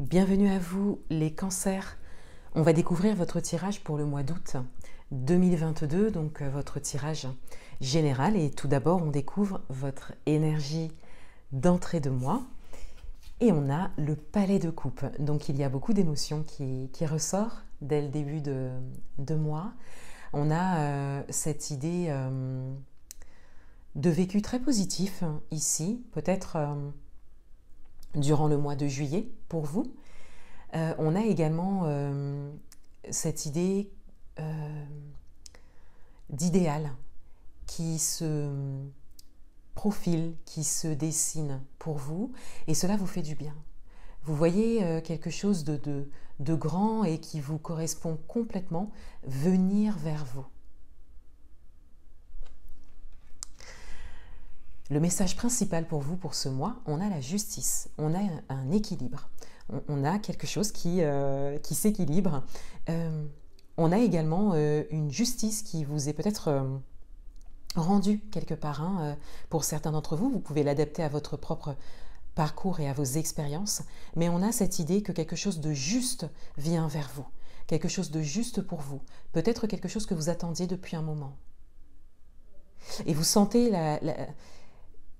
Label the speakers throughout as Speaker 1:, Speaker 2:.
Speaker 1: Bienvenue à vous les cancers. On va découvrir votre tirage pour le mois d'août 2022, donc votre tirage général. Et tout d'abord, on découvre votre énergie d'entrée de mois. Et on a le palais de coupe. Donc il y a beaucoup d'émotions qui ressort dès le début de mois. On a cette idée de vécu très positif ici, peut-être durant le mois de juillet pour vous. On a également cette idée d'idéal qui se profile, qui se dessine pour vous, et cela vous fait du bien. Vous voyez quelque chose de grand et qui vous correspond complètement venir vers vous. Le message principal pour vous pour ce mois, on a la justice, on a un équilibre, on a quelque chose qui s'équilibre. On a également une justice qui vous est peut-être rendue quelque part. Pour certains d'entre vous, vous pouvez l'adapter à votre propre parcours et à vos expériences, mais on a cette idée que quelque chose de juste vient vers vous, quelque chose de juste pour vous, peut-être quelque chose que vous attendiez depuis un moment. Et vous sentez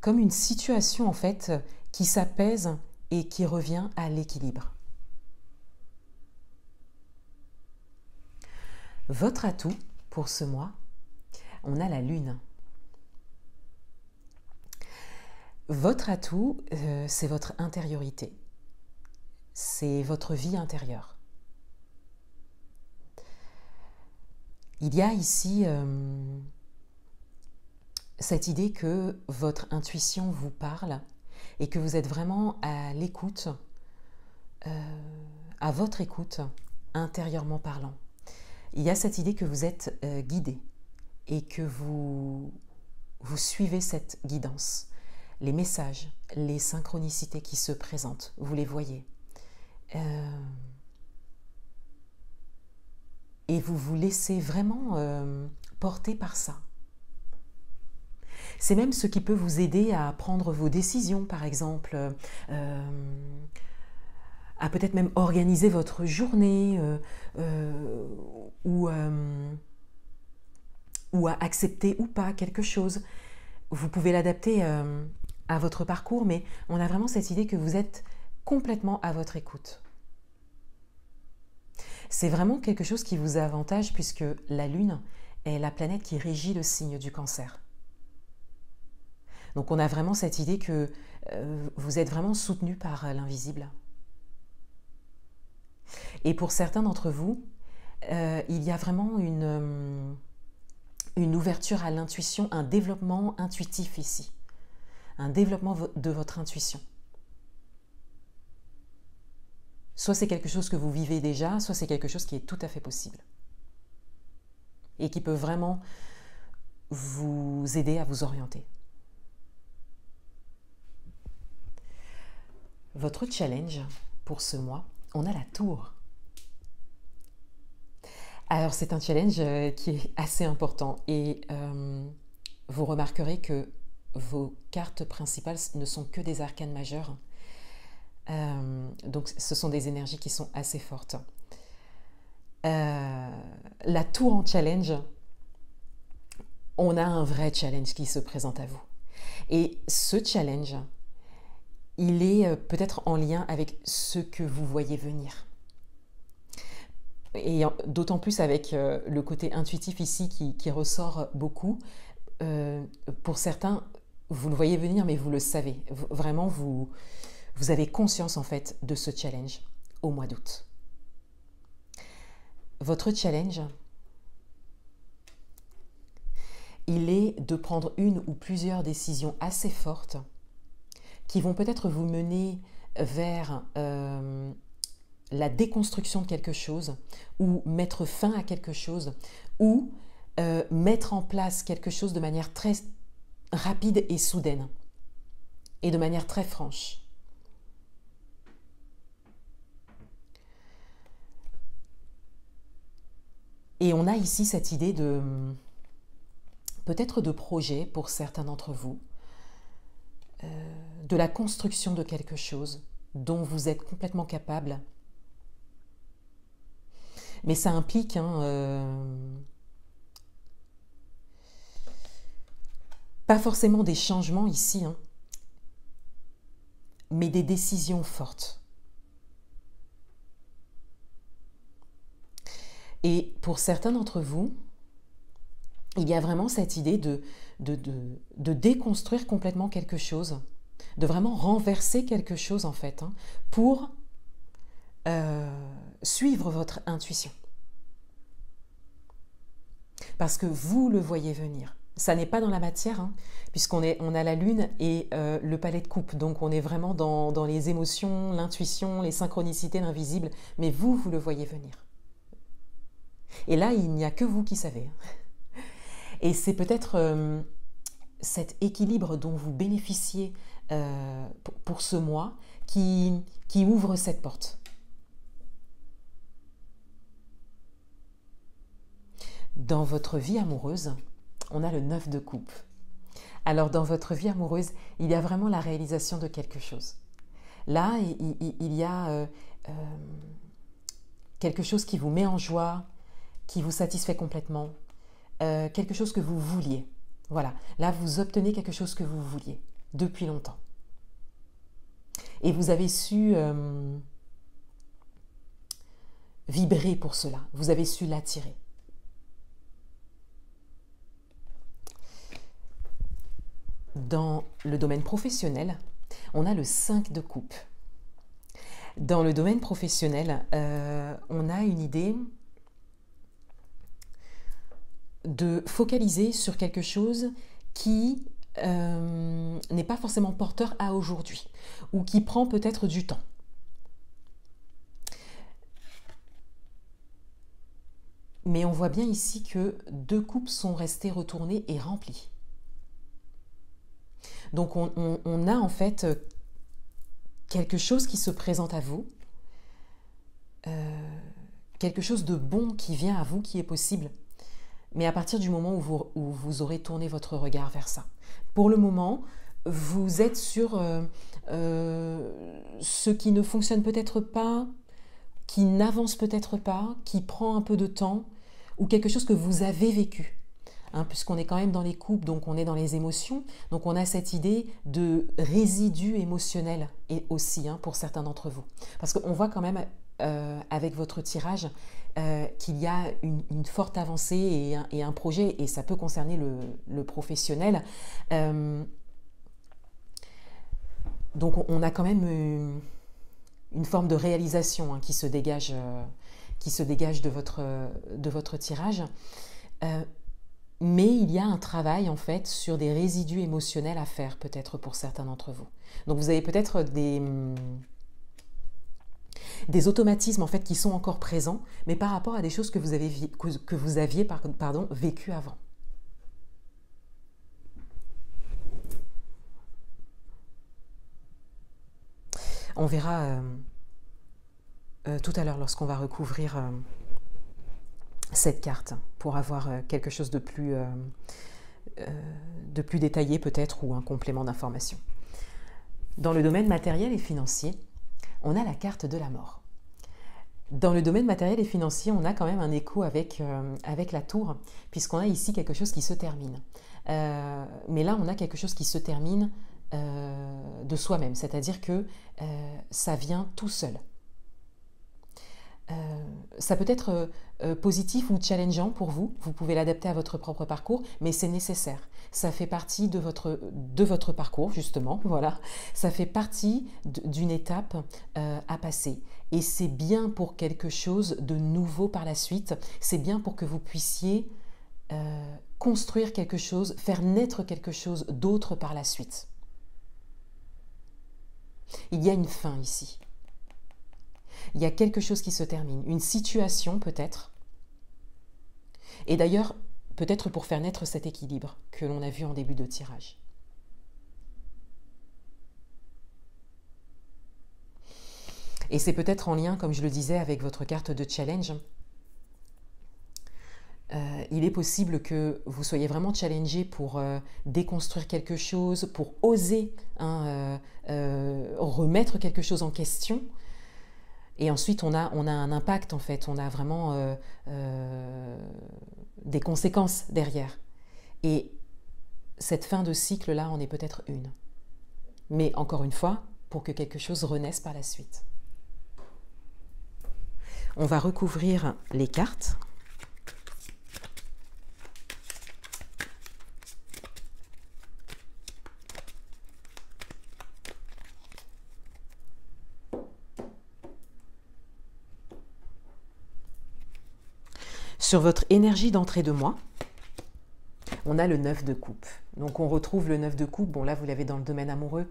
Speaker 1: comme une situation en fait qui s'apaise et qui revient à l'équilibre. Votre atout pour ce mois, on a la lune. Votre atout, c'est votre intériorité, c'est votre vie intérieure. Il y a ici cette idée que votre intuition vous parle et que vous êtes vraiment à l'écoute, à votre écoute, intérieurement parlant. Il y a cette idée que vous êtes guidé et que vous suivez cette guidance. Les messages, les synchronicités qui se présentent, vous les voyez. Et vous vous laissez vraiment porter par ça. C'est même ce qui peut vous aider à prendre vos décisions, par exemple, à peut-être même organiser votre journée ou à accepter ou pas quelque chose. Vous pouvez l'adapter à votre parcours, mais on a vraiment cette idée que vous êtes complètement à votre écoute. C'est vraiment quelque chose qui vous avantage puisque la Lune est la planète qui régit le signe du Cancer. Donc on a vraiment cette idée que vous êtes vraiment soutenu par l'invisible. Et pour certains d'entre vous, il y a vraiment une ouverture à l'intuition, un développement intuitif ici. Un développement de votre intuition. Soit c'est quelque chose que vous vivez déjà, soit c'est quelque chose qui est tout à fait possible. Et qui peut vraiment vous aider à vous orienter. Votre challenge pour ce mois, on a la tour. Alors c'est un challenge qui est assez important et vous remarquerez que vos cartes principales ne sont que des arcanes majeures. Donc ce sont des énergies qui sont assez fortes. La tour en challenge, on a un vrai challenge qui se présente à vous. Et ce challenge, il est peut-être en lien avec ce que vous voyez venir. Et d'autant plus avec le côté intuitif ici qui ressort beaucoup. Pour certains, vous le voyez venir, mais vous le savez. Vraiment, vous avez conscience en fait de ce challenge au mois d'août. Votre challenge, il est de prendre une ou plusieurs décisions assez fortes qui vont peut-être vous mener vers la déconstruction de quelque chose ou mettre fin à quelque chose ou mettre en place quelque chose de manière très rapide et soudaine et de manière très franche. Et on a ici cette idée de peut-être de projet pour certains d'entre vous, de la construction de quelque chose, dont vous êtes complètement capable. Mais ça implique pas forcément des changements ici, mais des décisions fortes. Et pour certains d'entre vous, il y a vraiment cette idée de déconstruire complètement quelque chose, de vraiment renverser quelque chose en fait, pour suivre votre intuition. Parce que vous le voyez venir. Ça n'est pas dans la matière, puisqu'on a la lune et le palais de coupe. Donc on est vraiment dans les émotions, l'intuition, les synchronicités, l'invisible. Mais vous le voyez venir. Et là, il n'y a que vous qui savez. Et c'est peut-être cet équilibre dont vous bénéficiez pour ce mois qui ouvre cette porte. Dans votre vie amoureuse, on a le 9 de coupe. Alors dans votre vie amoureuse, il y a vraiment la réalisation de quelque chose. Là, il y a quelque chose qui vous met en joie, qui vous satisfait complètement, quelque chose que vous vouliez. Voilà, là vous obtenez quelque chose que vous vouliez depuis longtemps. Et vous avez su vibrer pour cela, vous avez su l'attirer. Dans le domaine professionnel, on a le 5 de coupe. Dans le domaine professionnel, on a une idée de focaliser sur quelque chose qui n'est pas forcément porteur à aujourd'hui ou qui prend peut-être du temps. Mais on voit bien ici que 2 coupes sont restées retournées et remplies. Donc on a en fait quelque chose qui se présente à vous, quelque chose de bon qui vient à vous, qui est possible, mais à partir du moment où vous aurez tourné votre regard vers ça. Pour le moment, vous êtes sur ce qui ne fonctionne peut-être pas, qui n'avance peut-être pas, qui prend un peu de temps, ou quelque chose que vous avez vécu. Puisqu'on est quand même dans les couples, donc on est dans les émotions, donc on a cette idée de résidu émotionnel et aussi pour certains d'entre vous. Parce qu'on voit quand même avec votre tirage qu'il y a une forte avancée et un projet, et ça peut concerner le professionnel. Donc on a quand même une forme de réalisation qui se dégage de votre tirage. Mais il y a un travail en fait sur des résidus émotionnels à faire peut-être pour certains d'entre vous. Donc vous avez peut-être des automatismes en fait qui sont encore présents, mais par rapport à des choses que vous aviez vécues avant. On verra tout à l'heure lorsqu'on va recouvrir cette carte pour avoir quelque chose de plus détaillé peut-être, ou un complément d'information. Dans le domaine matériel et financier, on a la carte de la mort. Dans le domaine matériel et financier, on a quand même un écho avec la tour, puisqu'on a ici quelque chose qui se termine. Mais là, on a quelque chose qui se termine de soi-même, c'est-à-dire que ça vient tout seul. Ça peut être positif ou challengeant pour vous, vous pouvez l'adapter à votre propre parcours, mais c'est nécessaire. Ça fait partie de votre parcours, justement, voilà. Ça fait partie d'une étape à passer. Et c'est bien pour quelque chose de nouveau par la suite, c'est bien pour que vous puissiez construire quelque chose, faire naître quelque chose d'autre par la suite. Il y a une fin ici. Il y a quelque chose qui se termine, une situation peut-être. Et d'ailleurs, peut-être pour faire naître cet équilibre que l'on a vu en début de tirage. Et c'est peut-être en lien, comme je le disais, avec votre carte de challenge. il est possible que vous soyez vraiment challengé pour déconstruire quelque chose, pour oser remettre quelque chose en question. Et ensuite, on a un impact, en fait. On a vraiment des conséquences derrière. Et cette fin de cycle-là en est peut-être une. Mais encore une fois, pour que quelque chose renaisse par la suite. On va recouvrir les cartes. Sur votre énergie d'entrée de mois, on a le 9 de coupe. Donc on retrouve le 9 de coupe, bon là vous l'avez dans le domaine amoureux,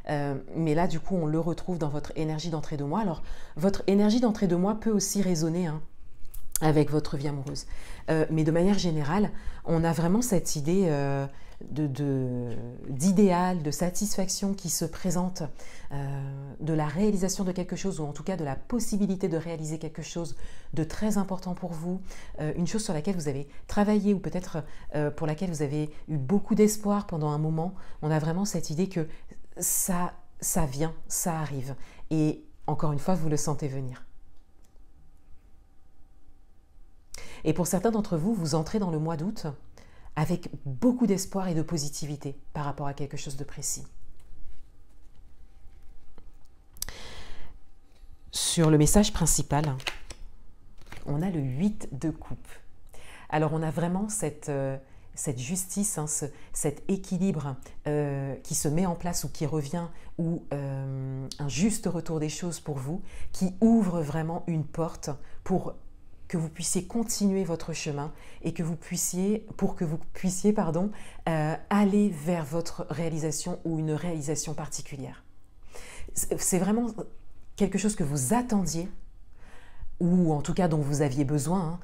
Speaker 1: mais là du coup on le retrouve dans votre énergie d'entrée de mois. Alors votre énergie d'entrée de mois peut aussi résonner avec votre vie amoureuse. Mais de manière générale, on a vraiment cette idée d'idéal, de satisfaction qui se présente, de la réalisation de quelque chose, ou en tout cas de la possibilité de réaliser quelque chose de très important pour vous, une chose sur laquelle vous avez travaillé ou peut-être pour laquelle vous avez eu beaucoup d'espoir pendant un moment. On a vraiment cette idée que ça vient, ça arrive. Et encore une fois, vous le sentez venir. Et pour certains d'entre vous, vous entrez dans le mois d'août avec beaucoup d'espoir et de positivité par rapport à quelque chose de précis. Sur le message principal, on a le 8 de coupe. Alors on a vraiment cette justice, cet équilibre qui se met en place ou qui revient, ou un juste retour des choses pour vous, qui ouvre vraiment une porte pour que vous puissiez continuer votre chemin et que vous puissiez, aller vers votre réalisation ou une réalisation particulière. C'est vraiment quelque chose que vous attendiez, ou en tout cas dont vous aviez besoin,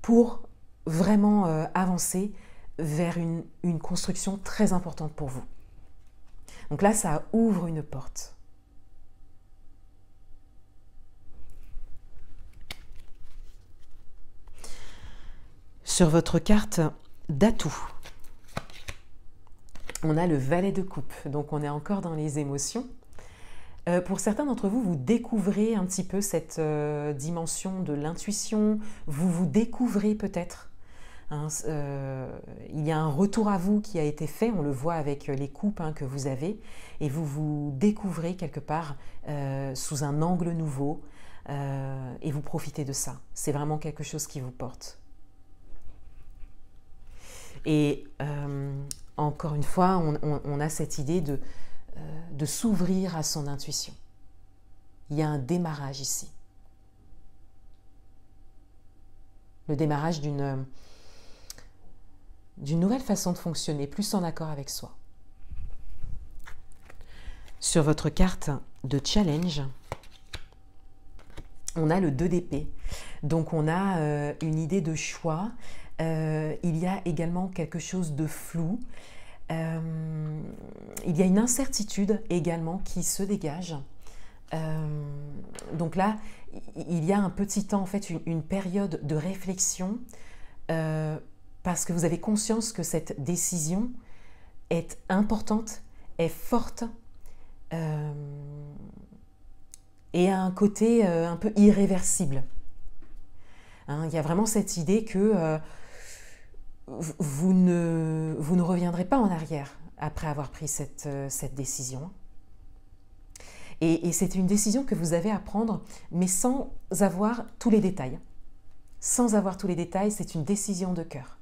Speaker 1: pour vraiment avancer vers une construction très importante pour vous. Donc là, ça ouvre une porte. Sur votre carte d'atout, on a le valet de coupe, donc on est encore dans les émotions. Pour certains d'entre vous, vous découvrez un petit peu cette dimension de l'intuition, vous vous découvrez peut-être. Il y a un retour à vous qui a été fait, on le voit avec les coupes que vous avez, et vous vous découvrez quelque part sous un angle nouveau, et vous profitez de ça. C'est vraiment quelque chose qui vous porte. Et encore une fois, on a cette idée de s'ouvrir à son intuition. Il y a un démarrage ici. Le démarrage d'une nouvelle façon de fonctionner, plus en accord avec soi. Sur votre carte de challenge, on a le 2 d'épée. Donc on a une idée de choix. Il y a également quelque chose de flou. Il y a une incertitude également qui se dégage. Donc là, il y a un petit temps, en fait, une période de réflexion, parce que vous avez conscience que cette décision est importante, est forte, et a un côté un peu irréversible. Il y a vraiment cette idée que vous ne reviendrez pas en arrière après avoir pris cette décision. Et c'est une décision que vous avez à prendre, mais sans avoir tous les détails. Sans avoir tous les détails, c'est une décision de cœur.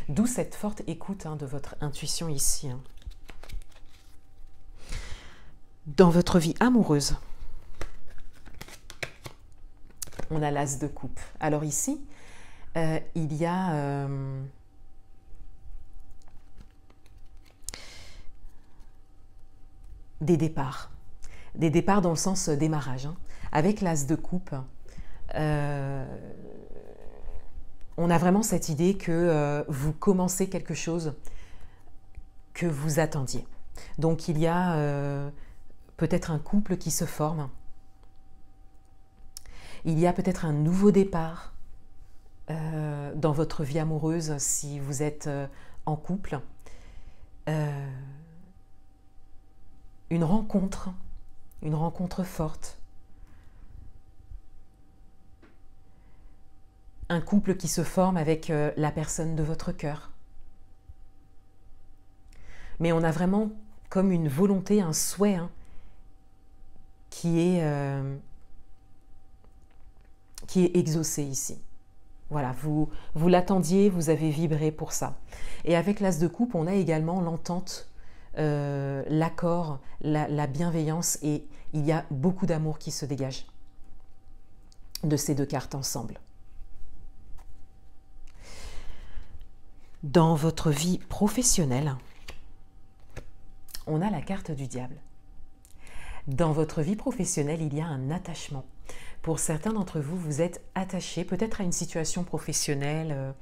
Speaker 1: D'où cette forte écoute de votre intuition ici. Dans votre vie amoureuse, on a l'as de coupe. Alors ici, il y a des départs. Des départs dans le sens démarrage. Avec l'as de coupe, on a vraiment cette idée que vous commencez quelque chose que vous attendiez. Donc il y a peut-être un couple qui se forme. Il y a peut-être un nouveau départ dans votre vie amoureuse si vous êtes en couple. Une rencontre forte. Un couple qui se forme avec la personne de votre cœur. Mais on a vraiment comme une volonté, un souhait qui est exaucé ici. Voilà, vous l'attendiez, vous avez vibré pour ça. Et avec l'As de coupe, on a également l'entente, l'accord, la bienveillance, et il y a beaucoup d'amour qui se dégage de ces deux cartes ensemble. Dans votre vie professionnelle, on a la carte du diable. Dans votre vie professionnelle, il y a un attachement. Pour certains d'entre vous, vous êtes attachés peut-être à une situation professionnelle.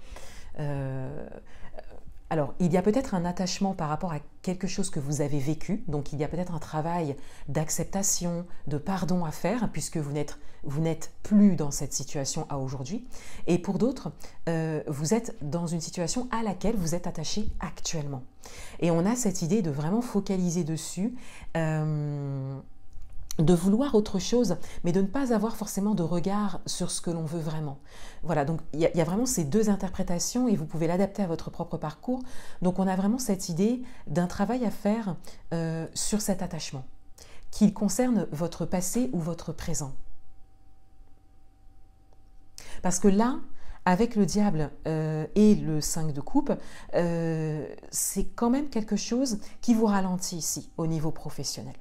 Speaker 1: Alors, il y a peut-être un attachement par rapport à quelque chose que vous avez vécu. Donc, il y a peut-être un travail d'acceptation, de pardon à faire, puisque vous n'êtes plus dans cette situation à aujourd'hui. Et pour d'autres, vous êtes dans une situation à laquelle vous êtes attaché actuellement. Et on a cette idée de vraiment focaliser dessus, de vouloir autre chose, mais de ne pas avoir forcément de regard sur ce que l'on veut vraiment. Voilà, donc il y a vraiment ces deux interprétations et vous pouvez l'adapter à votre propre parcours. Donc on a vraiment cette idée d'un travail à faire sur cet attachement, qu'il concerne votre passé ou votre présent. Parce que là, avec le diable et le 5 de coupe, c'est quand même quelque chose qui vous ralentit ici, au niveau professionnel.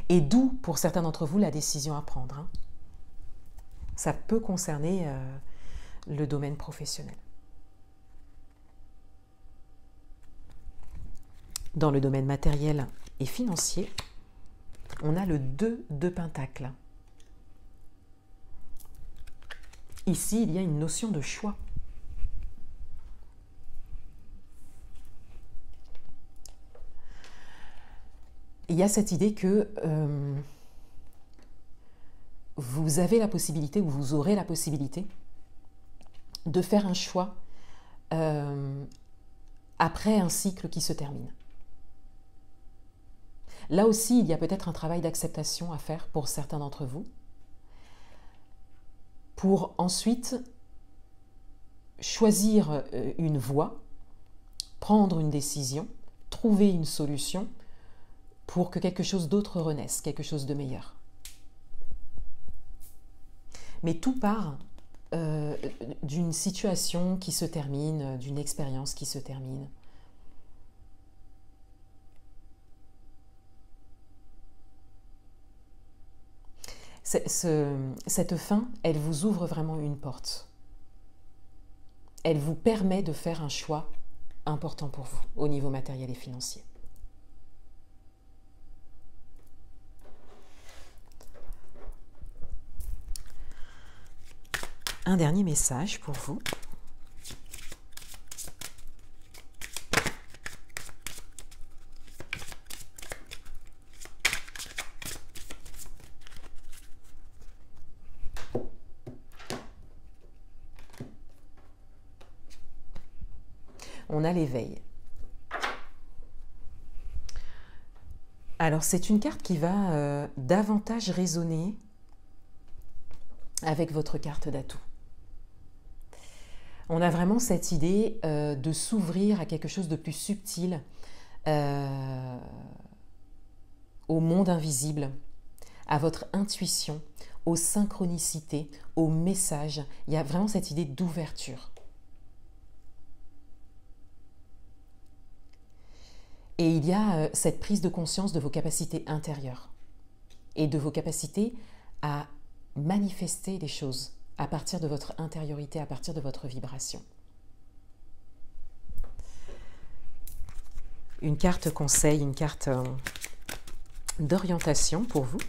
Speaker 1: Et d'où, pour certains d'entre vous, la décision à prendre. Ça peut concerner le domaine professionnel. Dans le domaine matériel et financier, on a le 2 de Pentacle. Ici, il y a une notion de choix. Il y a cette idée que vous avez la possibilité, ou vous aurez la possibilité, de faire un choix après un cycle qui se termine. Là aussi, il y a peut-être un travail d'acceptation à faire pour certains d'entre vous, pour ensuite choisir une voie, prendre une décision, trouver une solution, pour que quelque chose d'autre renaisse, quelque chose de meilleur. Mais tout part d'une situation qui se termine, d'une expérience qui se termine. Cette fin, elle vous ouvre vraiment une porte. Elle vous permet de faire un choix important pour vous, au niveau matériel et financier. Un dernier message pour vous. On a l'éveil. Alors, c'est une carte qui va davantage résonner avec votre carte d'atout. On a vraiment cette idée de s'ouvrir à quelque chose de plus subtil, au monde invisible, à votre intuition, aux synchronicités, aux messages. Il y a vraiment cette idée d'ouverture. Et il y a cette prise de conscience de vos capacités intérieures et de vos capacités à manifester les choses à partir de votre intériorité, à partir de votre vibration. Une carte conseil, une carte d'orientation pour vous.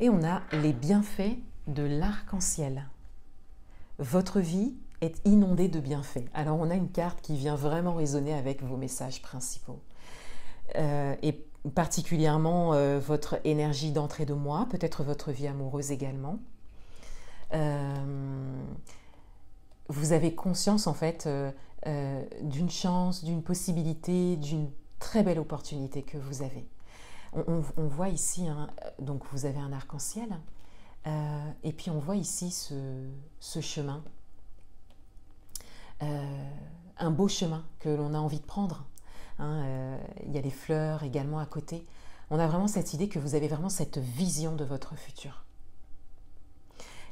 Speaker 1: Et on a les bienfaits de l'arc-en-ciel. Votre vie est inondée de bienfaits. Alors on a une carte qui vient vraiment résonner avec vos messages principaux. Et particulièrement votre énergie d'entrée de mois, peut-être votre vie amoureuse également. Vous avez conscience en fait d'une chance, d'une possibilité, d'une très belle opportunité que vous avez. On voit ici, hein, donc vous avez un arc-en-ciel, et puis on voit ici ce chemin, un beau chemin que l'on a envie de prendre. Hein, il y a les fleurs également à côté. On a vraiment cette idée que vous avez vraiment cette vision de votre futur.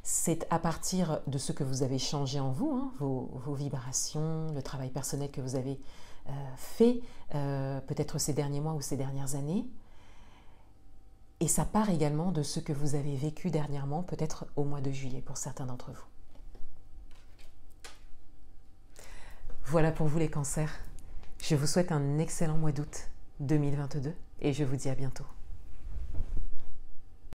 Speaker 1: C'est à partir de ce que vous avez changé en vous, hein, vos vibrations, le travail personnel que vous avez fait, peut-être ces derniers mois ou ces dernières années. Et ça part également de ce que vous avez vécu dernièrement, peut-être au mois de juillet pour certains d'entre vous. Voilà pour vous les cancers. Je vous souhaite un excellent mois d'août 2022 et je vous dis à bientôt.